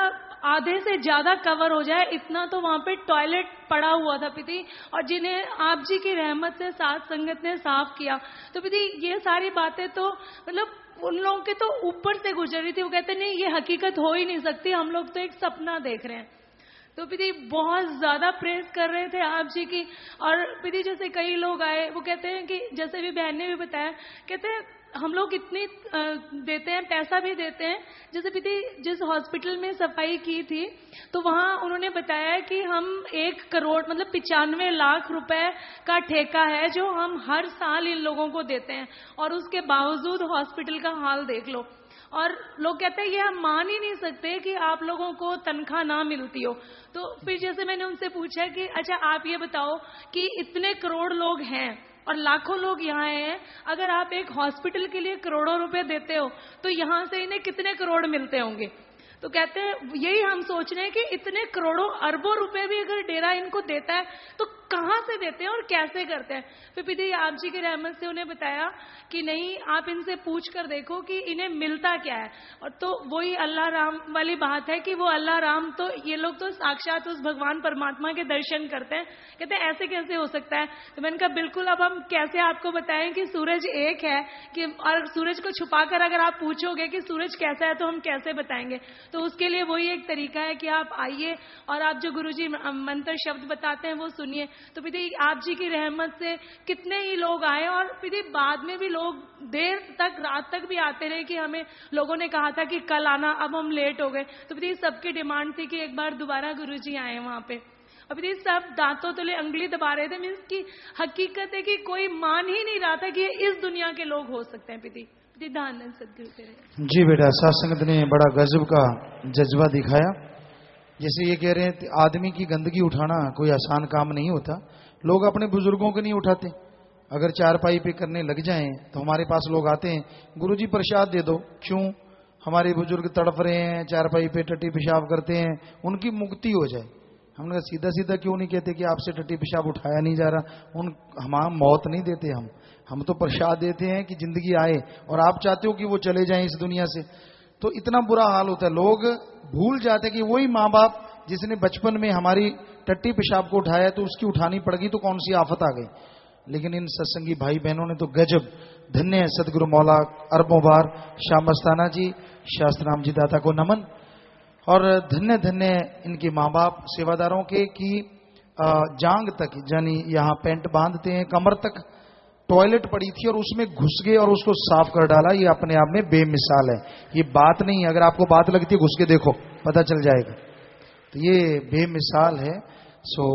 आधे से ज्यादा कवर हो जाए इतना तो वहां पे टॉयलेट पड़ा हुआ था पिता। और जिन्हें आप जी की रहमत से साथ संगत ने साफ किया। तो पिता ये सारी बातें तो मतलब उन लोगों के तो ऊपर से गुजर रही थी। वो कहते नहीं ये हकीकत हो ही नहीं सकती, हम लोग तो एक सपना देख रहे हैं। तो पिता बहुत ज्यादा प्रेस कर रहे थे आप जी की। और पिता जैसे कई लोग आए, वो कहते हैं कि जैसे भी बहन ने भी बताया, कहते हैं हम लोग इतनी देते हैं, पैसा भी देते हैं। जैसे पिता जिस हॉस्पिटल में सफाई की थी तो वहां उन्होंने बताया कि हम 1 करोड़ मतलब 95 लाख रुपए का ठेका है जो हम हर साल इन लोगों को देते हैं। और उसके बावजूद हॉस्पिटल का हाल देख लो। और लोग कहते हैं ये हम मान ही नहीं सकते कि आप लोगों को तनख्वाह ना मिलती हो। तो फिर जैसे मैंने उनसे पूछा कि अच्छा आप ये बताओ कि इतने करोड़ लोग हैं और लाखों लोग यहाँ हैं, अगर आप एक हॉस्पिटल के लिए करोड़ों रुपए देते हो तो यहाँ से इन्हें कितने करोड़ मिलते होंगे। तो कहते हैं यही हम सोच रहे हैं कि इतने करोड़ों अरबों रुपए भी अगर डेरा इनको देता है तो कहाँ से देते हैं और कैसे करते हैं। फिर पिता आप जी की रहमत से उन्हें बताया कि नहीं आप इनसे पूछ कर देखो कि इन्हें मिलता क्या है। और तो वही अल्लाह राम वाली बात है कि वो अल्लाह राम तो ये लोग तो साक्षात उस भगवान परमात्मा के दर्शन करते हैं। कहते हैं ऐसे कैसे हो सकता है। तो मैंने कहा बिल्कुल, अब हम कैसे आपको बताएं कि सूरज एक है कि और सूरज को छुपाकर अगर आप पूछोगे कि सूरज कैसा है तो हम कैसे बताएंगे। तो उसके लिए वही एक तरीका है कि आप आइए और आप जो गुरुजी मंत्र शब्द बताते हैं वो सुनिए। तो पिता आप जी की रहमत से कितने ही लोग आए और पिता बाद में भी लोग देर तक रात तक भी आते रहे कि हमें लोगों ने कहा था कि कल आना, अब हम लेट हो गए। तो पिता सबकी डिमांड थी कि एक बार दोबारा गुरुजी आए वहां पे। और पिता सब दांतों तले अंगुली दबा रहे थे। मीन्स की हकीकत है कि कोई मान ही नहीं रहा था कि इस दुनिया के लोग हो सकते हैं। पिता जी बेटा, सत्संगत ने बड़ा गजब का जज्बा दिखाया। जैसे ये कह रहे हैं आदमी की गंदगी उठाना कोई आसान काम नहीं होता। लोग अपने बुजुर्गों को नहीं उठाते। अगर चारपाई पे करने लग जाएं तो हमारे पास लोग आते हैं, गुरुजी प्रसाद दे दो। क्यों? हमारे बुजुर्ग तड़प रहे हैं, चारपाई पे टट्टी पेशाब करते हैं, उनकी मुक्ति हो जाए। हमने कहा सीधा सीधा क्यों नहीं कहते कि आपसे टट्टी पेशाब उठाया नहीं जा रहा। हम मौत नहीं देते, हम तो प्रसाद देते हैं कि जिंदगी आए और आप चाहते हो कि वो चले जाएं इस दुनिया से। तो इतना बुरा हाल होता है। लोग भूल जाते हैं कि वही माँ बाप जिसने बचपन में हमारी टट्टी पेशाब को उठाया तो उसकी उठानी पड़ गई तो कौन सी आफत आ गई। लेकिन इन सत्संगी भाई बहनों ने तो गजब। धन्य है सदगुरु मौला, अरबों बार श्याम मस्ताना जी, शास्त्रनाम जी दाता को नमन। और धन्य धन्य इनके माँ बाप सेवादारों के कि जांग तक यानी यहाँ पेंट बांधते हैं, कमर तक टॉयलेट पड़ी थी और उसमें घुस गए और उसको साफ कर डाला। ये अपने आप में बेमिसाल है। ये बात नहीं, अगर आपको बात लगती है घुस के देखो पता चल जाएगा। तो ये बेमिसाल है। सो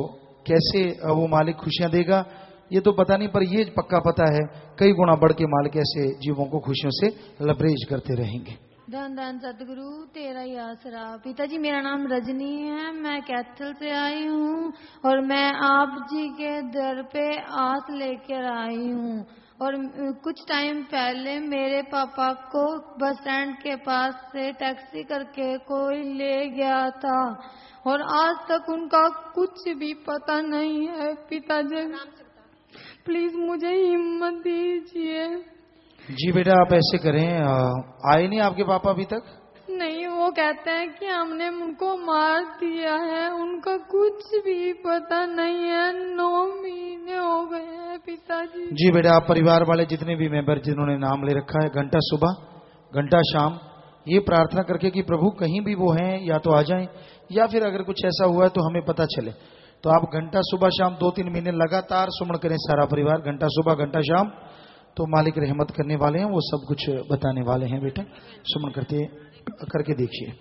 कैसे वो मालिक खुशियां देगा ये तो पता नहीं, पर ये पक्का पता है कई गुना बढ़ के मालिक ऐसे जीवों को खुशियों से लबरेज करते रहेंगे। धन धन सतगुरु तेरा ही आसरा। पिताजी मेरा नाम रजनी है, मैं कैथल से आई हूँ और मैं आप जी के दर पे आस लेकर आई हूँ। और कुछ टाइम पहले मेरे पापा को बस स्टैंड के पास से टैक्सी करके कोई ले गया था और आज तक उनका कुछ भी पता नहीं है। पिताजी प्लीज मुझे हिम्मत दीजिए। जी बेटा, आप ऐसे करें, आए नहीं आपके पापा अभी तक? नहीं, वो कहते हैं कि हमने उनको मार दिया है, उनका कुछ भी पता नहीं है। 9 महीने हो गए हैं पिताजी। जी बेटा, आप परिवार वाले जितने भी मेंबर जिन्होंने नाम ले रखा है, घंटा सुबह घंटा शाम ये प्रार्थना करके कि प्रभु कहीं भी वो हैं या तो आ जाएं या फिर अगर कुछ ऐसा हुआ है तो हमें पता चले। तो आप घंटा सुबह शाम 2-3 महीने लगातार सुमन करें सारा परिवार, घंटा सुबह घंटा शाम। तो मालिक रहमत करने वाले हैं, वो सब कुछ बताने वाले हैं। बेटा सुमन करके देखिए।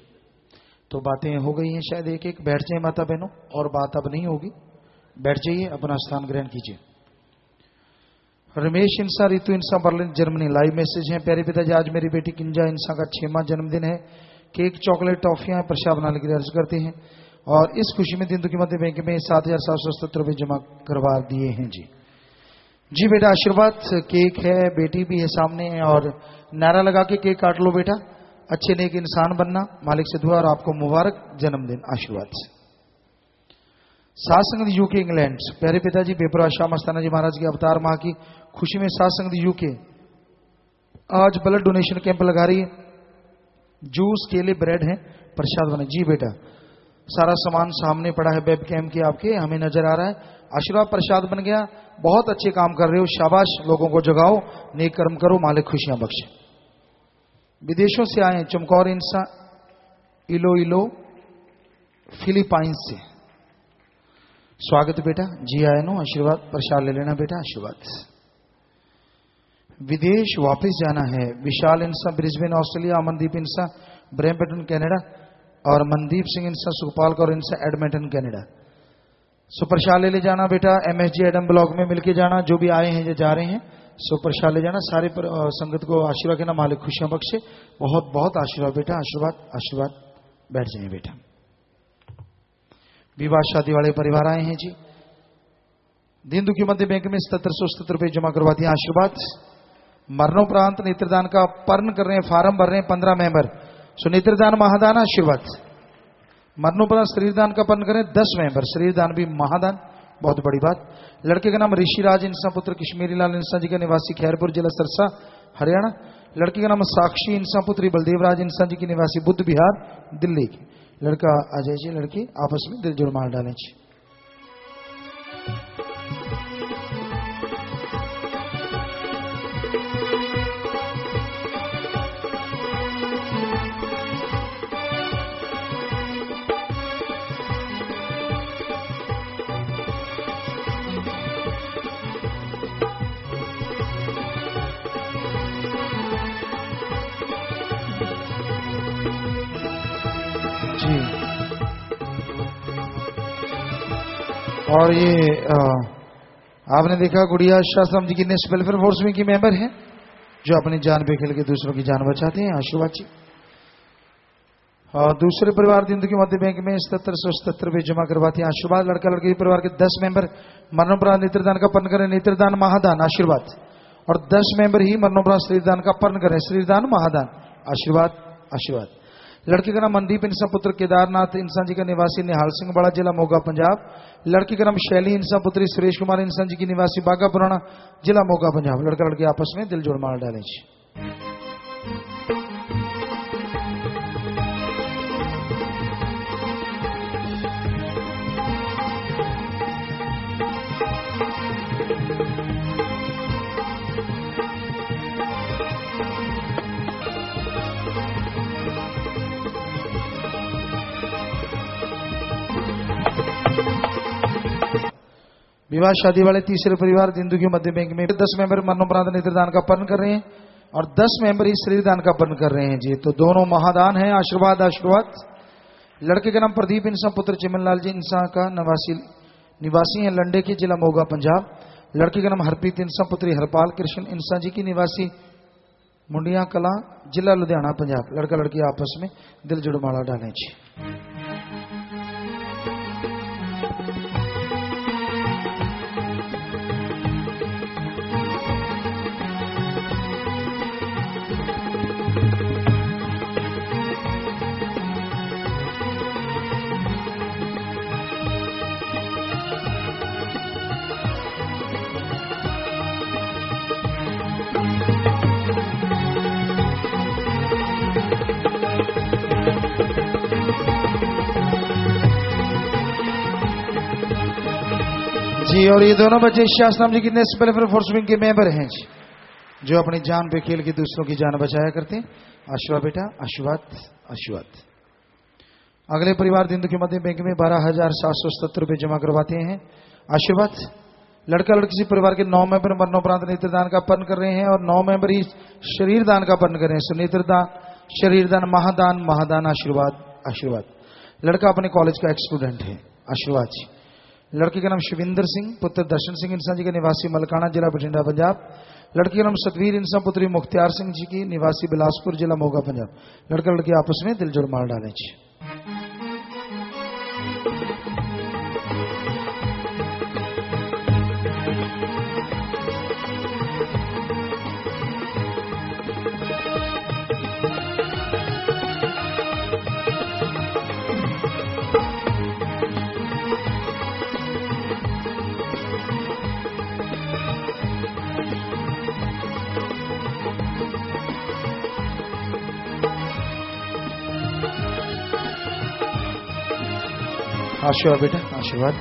तो बातें हो गई हैं शायद एक एक। बैठ जाए माता बहनों, और बात अब नहीं होगी, बैठ जाइए, अपना स्थान ग्रहण कीजिए। रमेश इंसा, रितु इंसा, बर्लिन जर्मनी। लाइव मैसेज है। प्यारे पिताजी, आज मेरी बेटी किंजा इंसा का 6वां जन्मदिन है। केक, चॉकलेट, टॉफियां, प्रसाद बनाने के लिए अर्ज करते हैं और इस खुशी में दिन दुखी मध्य बैंक में 7,770 रुपये जमा करवा दिए हैं जी। जी बेटा आशीर्वाद। केक है, बेटी भी है सामने, और नारा लगा के केक काट लो बेटा। अच्छे नेक इंसान बनना, मालिक से दुआ, और आपको मुबारक जन्मदिन। आशीर्वाद से सासंग यूके इंग्लैंड। प्यारे पिताजी, बेपरा शाह मस्ताना जी महाराज के अवतार माह की खुशी में सासंग यूके आज ब्लड डोनेशन कैंप लगा रही है। जूस, केले, ब्रेड है, प्रसाद बने। जी बेटा, सारा सामान सामने पड़ा है वेब कैम के, आपके हमें नजर आ रहा है। आशीर्वाद प्रसाद बन गया। बहुत अच्छे काम कर रहे हो, शाबाश। लोगों को जगाओ, नेक कर्म करो, मालिक खुशियां बख्शे। विदेशों से आए चमकौर इंसा, इलो फिलीपाइंस से। स्वागत बेटा, जी आए नो। आशीर्वाद प्रसाद ले लेना बेटा। आशीर्वाद। विदेश वापस जाना है। विशाल इंसा, ब्रिस्बेन ऑस्ट्रेलिया। अमनदीप इंसा, ब्रैम्पटन कनाडा, और मनदीप सिंह इंसा, सुखपाल कौर इंसा, एडमिंटन कनाडा। सो प्रसाद ले जाना बेटा। MSG एडम ब्लॉक में मिलके जाना। जो भी आए हैं जो जा रहे हैं, सो प्रसाद ले जाना। सारे संगत को आशीर्वाद देना, मालिक खुशियां बख्शे। बहुत बहुत आशीर्वाद बेटा। आशीर्वाद आशीर्वाद। बैठ जाइए बेटा। विवाह शादी वाले परिवार आए हैं जी। दिन दुखी मध्य बैंक में 7770 रुपये जमा करवा दिए। आशीर्वाद। मरणोपरांत नेत्रदान का पर्ण कर रहे हैं, फार्म भर रहे हैं 15 मेंबर। सो नेत्रदान महादान। आशीर्वाद। मरणोपरांत शरीरदान का पर्ण करें 10 मेंबर। शरीरदान भी महादान, बहुत बड़ी बात। लड़के का नाम ऋषिराज इंसा, पुत्र कश्मीरी लाल इंसा जी का, निवासी खैरपुर जिला सरसा हरियाणा। लड़के का नाम साक्षी इंसा, पुत्री बलदेव राज इंसा जी की, निवासी बुद्ध विहार दिल्ली की। लड़का अजय जी, लड़की आपस में दिल जोड़ मार डालें जी। जी, और ये आपने देखा गुड़िया शास्त्रम जी की नेशनल वेलफेयर फोर्स में की मेंबर है, जो अपनी जान पे खेल के दूसरों की जान बचाते हैं। आशीर्वाद जी। और दूसरे परिवार दिन की मध्य बैंक में 7770 रुपये जमा करवाते हैं। आशीर्वाद। लड़का लड़की परिवार के 10 मेंबर मरणोपरांत नेत्रदान का पर्ण करें। नेत्रदान महादान। आशीर्वाद। और 10 मेंबर ही मरणोपरांत शरीरदान का पर्ण करें। शरीरदान महादान। आशीर्वाद आशीर्वाद। लड़की का नाम मनदीप इंसा, पुत्र केदारनाथ इंसा जी का, निवासी निहाल सिंह बड़ा जिला मोगा पंजाब। लड़की का नाम शैली इंसा, पुत्री सुरेश कुमार इंसा जी की, निवासी बागा पुराना जिला मोगा पंजाब। लड़का लड़की आपस में दिल जोड़ मार डालें जी। विवाह शादी वाले तीसरे परिवार दिंदू की मध्य बैंक में 10 मेंबर मरणोपरांत नेत्रदान का पर्ण कर रहे हैं और 10 मेंबर ही शरीरदान का पर्ण कर रहे हैं जी। तो दोनों महादान है। आशीर्वाद आशीर्वाद। लड़के का नाम प्रदीप इंसा, पुत्र चिमनलाल जी इंसा का, निवासी है लंडे के, जिला मोगा पंजाब। लड़के का नाम हरप्रीत इंसा, पुत्री हरपाल कृष्ण इंसा जी की, निवासी मुंडिया कला जिला लुधियाना पंजाब। लड़का लड़की आपस में दिल जुड़माला डालें जी। जी, और ये दोनों बच्चे शास्त्रम जी की नेशनल वेलफेयर फोर्स विंग के मेंबर हैं जी, जो अपनी जान पे खेल के दूसरों की जान बचाया करते हैं। आशीर्वाद बेटा, आशीर्वाद आशीर्वाद। अगले परिवार दिन की मध्य बैंक में 12,770 रुपये जमा करवाते हैं। आशीर्वाद। लड़का लड़की से परिवार के 9 मेंबर मरणोपरांत नेत्रदान का पर्ण कर रहे हैं और 9 मेंबर ही शरीरदान का पर्ण कर रहे हैं। सो नेत्रदान, शरीरदान, महादान महादान। आशीर्वाद आशीर्वाद। लड़का अपने कॉलेज का एक स्टूडेंट है, आशीर्वाद जी। लड़के का नाम शिविंदर सिंह पुत्र दर्शन सिंह इंसान जी का निवासी मलकाना जिला बठिंडा पंजाब। लड़की का नाम सतवीर इंसान पुत्री मुख्तियार सिंह जी की निवासी बिलासपुर जिला मोगा पंजाब। लड़का लड़की आपस में दिल जोड़ मार डालें जी। आशीर्वाद बेटा, आशीर्वाद।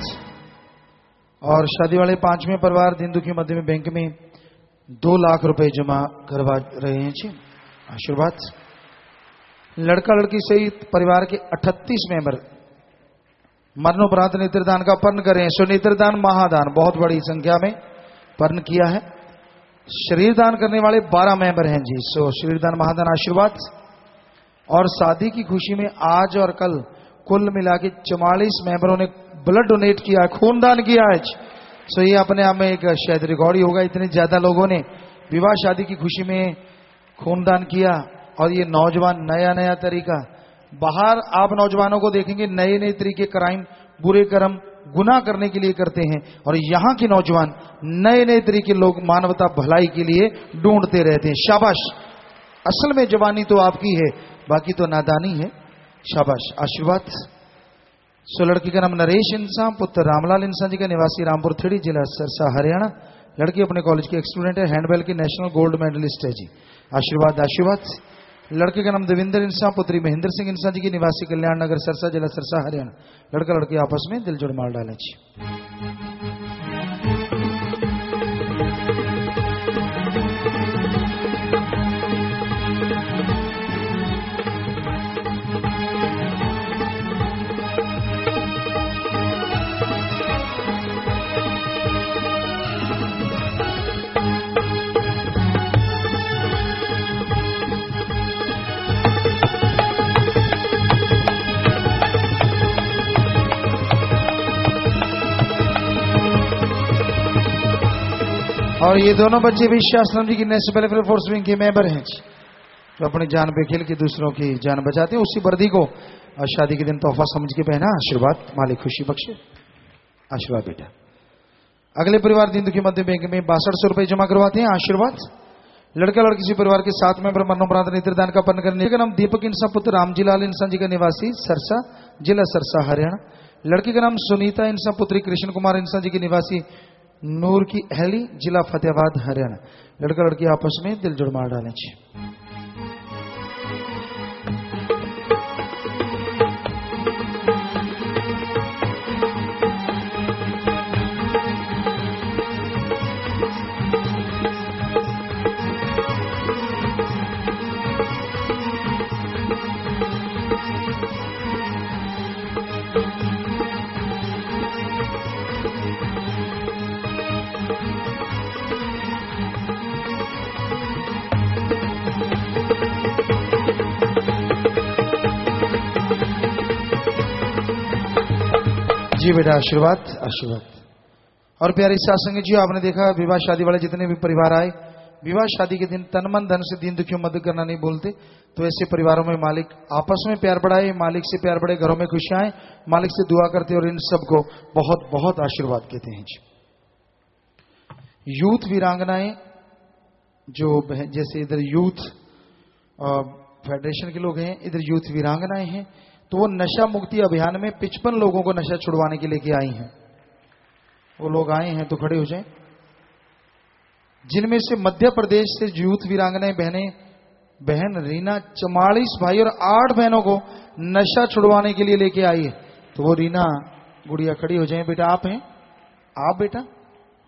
और शादी वाले 5वें परिवार दिंदू की मध्य में बैंक में 2 लाख रुपए जमा करवा रहे हैं जी, आशीर्वाद। लड़का लड़की सहित परिवार के 38 मेंबर मरणोपरांत नेत्रदान का पर्ण कर रहे हैं। सो नेत्रदान महादान बहुत बड़ी संख्या में पर्ण किया है। शरीर दान करने वाले 12 मेंबर हैं जी। सो शरीर दान महादान आशीर्वाद। और शादी की खुशी में आज और कल कुल मिला के 44 मेंबरों ने ब्लड डोनेट किया है, खून दान किया है। सो ये अपने आप में एक शायद रिकॉर्ड ही होगा, इतने ज्यादा लोगों ने विवाह शादी की खुशी में खून दान किया। और ये नौजवान नया नया तरीका, बाहर आप नौजवानों को देखेंगे नए नए तरीके क्राइम बुरे कर्म गुनाह करने के लिए करते हैं, और यहाँ के नौजवान नए नए तरीके लोग मानवता भलाई के लिए ढूंढते रहते हैं। शाबाश, असल में जवानी तो आपकी है, बाकी तो नादानी है। शाबाश, आशीर्वाद। सो लड़की का नाम नरेश इंसान पुत्र रामलाल इंसान जी का निवासी रामपुर थेड़ी जिला सरसा हरियाणा। लड़की अपने कॉलेज की एक स्टूडेंट है, हैंडबॉल की नेशनल गोल्ड मेडलिस्ट है जी, आशीर्वाद आशीर्वाद। लड़के का नाम देवेंद्र इंसान पुत्री महेंद्र सिंह इंसान जी की निवासी कल्याण नगर सरसा जिला सरसा हरियाणा। लड़का लड़की आपस में दिल जोड़ मार डालें जी। और ये दोनों बच्चे भी शास्त्रम जी की नेशनल वेलफेयर फोर्स विंग के मेंबर हैं, जो अपनी जान पे खेल के दूसरों की जान बचाते हैं। उसी वर्दी को शादी के दिन तोहफा समझ के पहना। आशीर्वाद, मालिक खुशी बख्शे, आशीर्वाद बेटा। अगले परिवार दिंदू की मध्य बैंक में 6200 रुपए जमा करवाते हैं, आशीर्वाद। लड़का लड़की से परिवार के 7 मेंबर मरणोपरांत नेत्रदान का पन्न करने का नाम दीपक इंसान पुत्र रामजीलाल इंसान जी का निवासी सरसा जिला सरसा हरियाणा। लड़की का नाम सुनीता इंसान पुत्री कृष्ण कुमार इंसान जी की निवासी नूर की अहली जिला फतेहाबाद हरियाणा। लड़का लड़की आपस में दिल जोड़ मार डालें जी। जी बेटा, आशीर्वाद आशीर्वाद। और प्यारे सत्संगी जी, आपने देखा विवाह शादी वाले जितने भी परिवार आए, विवाह शादी के दिन तन मन धन से दीन दुखियों मदद करना नहीं बोलते। तो ऐसे परिवारों में मालिक आपस में प्यार बढ़ाए, मालिक से प्यार बढ़े, घरों में खुशियां आए, मालिक से दुआ करते और इन सबको बहुत बहुत आशीर्वाद कहते हैं जी। यूथ वीरांगनाएं जो जैसे इधर यूथ फेडरेशन के लोग हैं, इधर यूथ वीरांगनाएं हैं, तो वो नशा मुक्ति अभियान में 55 लोगों को नशा छुड़वाने के लिए आई हैं। वो लोग आए हैं तो खड़े हो जाएं। जिनमें से मध्य प्रदेश से यूथ वीरांगनाएं बहन रीना 44 भाई और 8 बहनों को नशा छुड़वाने के लिए लेके आई है। तो वो रीना गुड़िया खड़ी हो जाए। बेटा आप हैं? आप बेटा,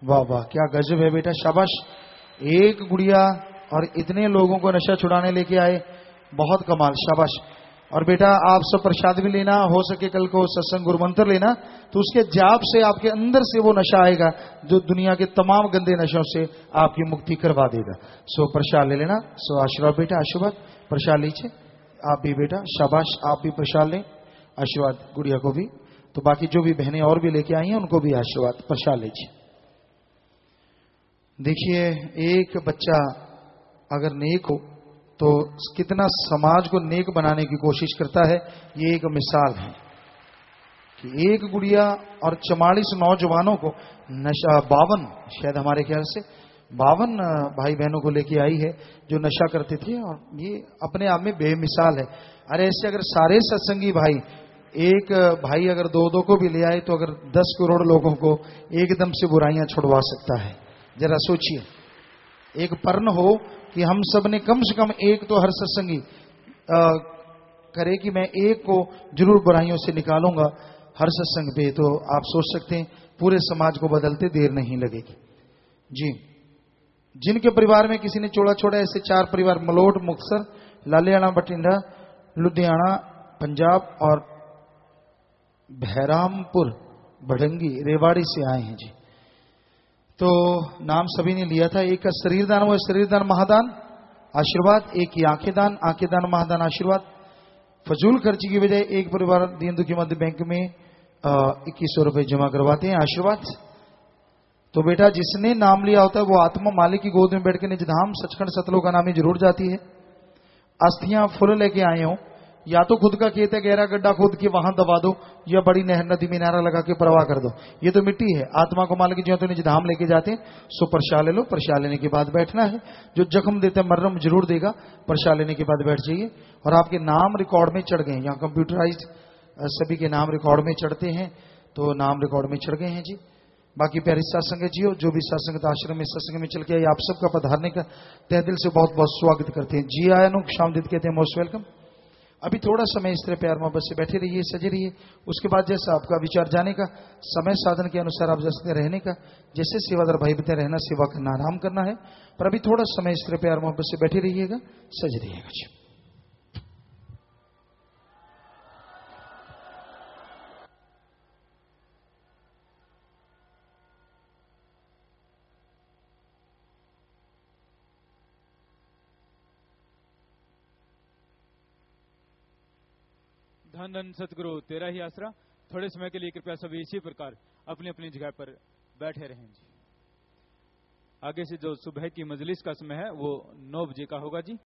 वाह वाह, क्या गजब है बेटा, शाबाश। एक गुड़िया और इतने लोगों को नशा छुड़ाने लेके आए, बहुत कमाल, शाबाश। और बेटा आप सब प्रसाद भी लेना, हो सके कल को सत्संग गुरु मंत्र लेना, तो उसके जाप से आपके अंदर से वो नशा आएगा जो दुनिया के तमाम गंदे नशों से आपकी मुक्ति करवा देगा। सो प्रसाद ले लेना। सो आशीर्वाद बेटा, आशीर्वाद, प्रसाद लीजिए। आप भी बेटा, शाबाश, आप भी प्रसाद लें। आशीर्वाद गुड़िया को भी। तो बाकी जो भी बहनें और भी लेके आई हैं उनको भी आशीर्वाद प्रसाद लीजिए। देखिए, एक बच्चा अगर नेक हो तो कितना समाज को नेक बनाने की कोशिश करता है, ये एक मिसाल है कि एक गुड़िया और 44 नौजवानों को नशा 52 शायद हमारे ख्याल से 52 भाई बहनों को लेके आई है जो नशा करते थे, और ये अपने आप में बेमिसाल है। अरे ऐसे अगर सारे सत्संगी भाई, एक भाई अगर दो को भी ले आए तो अगर 10 करोड़ लोगों को एकदम से बुराइयां छुड़वा सकता है। जरा सोचिए, एक पर्ण हो कि हम सब ने कम से कम एक तो हर सत्संगी करे कि मैं एक को जरूर बुराइयों से निकालूंगा हर सत्संग पे, तो आप सोच सकते हैं पूरे समाज को बदलते देर नहीं लगेगी जी। जिनके परिवार में किसी ने चोला छोड़ा, ऐसे 4 परिवार मलोट, मुक्तसर, लालियाना, बठिंडा, लुधियाना, पंजाब और बहरामपुर, भड़ंगी, रेवाड़ी से आए हैं जी। तो नाम सभी ने लिया था। एक का शरीर दान हुआ, शरीर दान महादान आशीर्वाद, एक की आंखें दान महादान आशीर्वाद। फजूल खर्ची की बजाय एक परिवार दीन दुखी मध्य बैंक में 2100 रुपए जमा करवाते हैं आशीर्वाद। तो बेटा, जिसने नाम लिया होता है वो आत्मा मालिक की गोद में बैठ के निज धाम सचखंड सतलोक का नाम ही जरूर जाती है। अस्थियां फुल लेके आए हो, या तो खुद का खेत है, गहरा गड्ढा खोद के वहां दबा दो, या बड़ी नहर नदी में नारा लगा के प्रवाह कर दो। ये तो मिट्टी है। आत्मा को मालिक जो तो निज धाम लेके जाते हैं, सो प्रसाद ले लो। प्रसाद लेने के बाद बैठना है। जो जख्म देता है मर्रम जरूर देगा। प्रसाद लेने के बाद बैठ जाइए। और आपके नाम रिकॉर्ड में चढ़ गए हैं, यहाँ कंप्यूटराइज सभी के नाम रिकॉर्ड में चढ़ते हैं, तो नाम रिकॉर्ड में चढ़ गए हैं जी। बाकी प्यारी सत्संग जियो, जो भी सत्संग आश्रम में सत्संग में चल के आए, आप सबका पधारने का तहे दिल से बहुत बहुत स्वागत करते हैं जी। आया नु शामदिद कहते हैं, मोस्ट वेलकम। अभी थोड़ा समय इस तरह प्यार मोहब्बत से बैठे रहिए, सजे रहिए। उसके बाद जैसा आपका विचार जाने का, समय साधन के अनुसार आप जैसे रहने का, जैसे सेवादार भाई बता रहना, सेवा करना, आराम करना है। पर अभी थोड़ा समय इस तरह प्यार मोहब्बत से बैठे रहिएगा, सजे रहिएगा जी। धन धन सतगुरु तेरा ही आसरा। थोड़े समय के लिए कृपया सभी इसी प्रकार अपनी अपनी जगह पर बैठे रहें जी। आगे से जो सुबह की मजलिस का समय है वो 9 बजे का होगा जी।